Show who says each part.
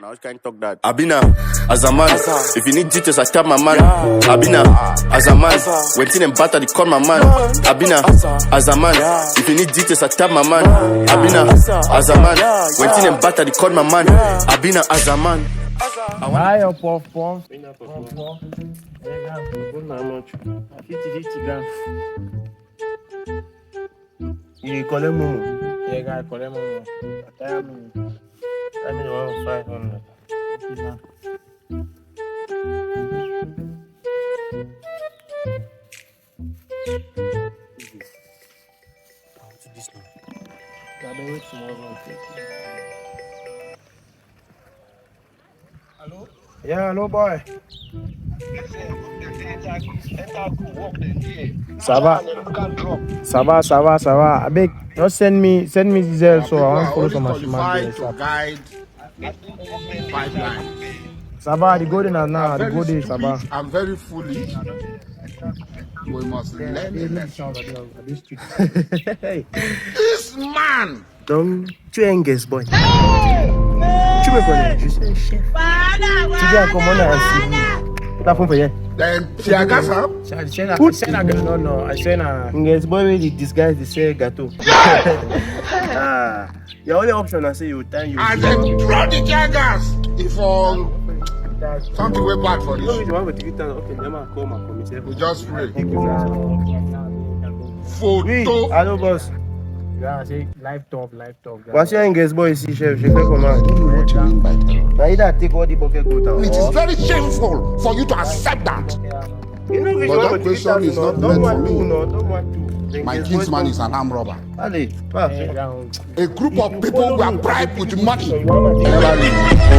Speaker 1: Now can't talk that. Abina, as a man, if you need details, I tap my man. Abina, as a man, when tin and batter, they call my man. Abina, as a man, if you need details, I tap my man. Abina, as a man, when tin and batter, they call my man. Abina, as a man.
Speaker 2: Why up, puff? 50 grams.
Speaker 1: You call him Momo?
Speaker 2: Yeah, guy, call him Momo.
Speaker 1: I mean, 500.
Speaker 2: Hello?
Speaker 1: Yeah, hello, boy. Ça va. Abeg, just send me diesel so I want follow some machine man.
Speaker 3: To guide pipeline.
Speaker 1: Ça va, the golden now, the golden, ça va.
Speaker 3: I'm very foolish. We must learn a lesson. This man!
Speaker 1: Donc, tu es un guest boy. Tu me connais, je suis un chef. Tu viens commander un CV. T'as fait payer?
Speaker 3: Then Tiagasa?
Speaker 2: No, I said
Speaker 1: Guest boy really disguise the say gato. Your only option I say you time you.
Speaker 3: And then throw the Tiagas! If all something way bad for this. We just pray. Photo.
Speaker 1: Hello boss.
Speaker 2: yeah, say live talk.
Speaker 1: What's your guest boy ici, chef? Je fais comment?
Speaker 3: What you mean by terror?
Speaker 1: Now either take all the bucket go down.
Speaker 3: It is very shameful for you to accept that.
Speaker 1: You know,
Speaker 3: But that question is not meant for me.
Speaker 1: Don't want to.
Speaker 3: My kinsman is an armed robber.
Speaker 1: Allez,
Speaker 3: A group of people were bribed with money.
Speaker 1: never leave.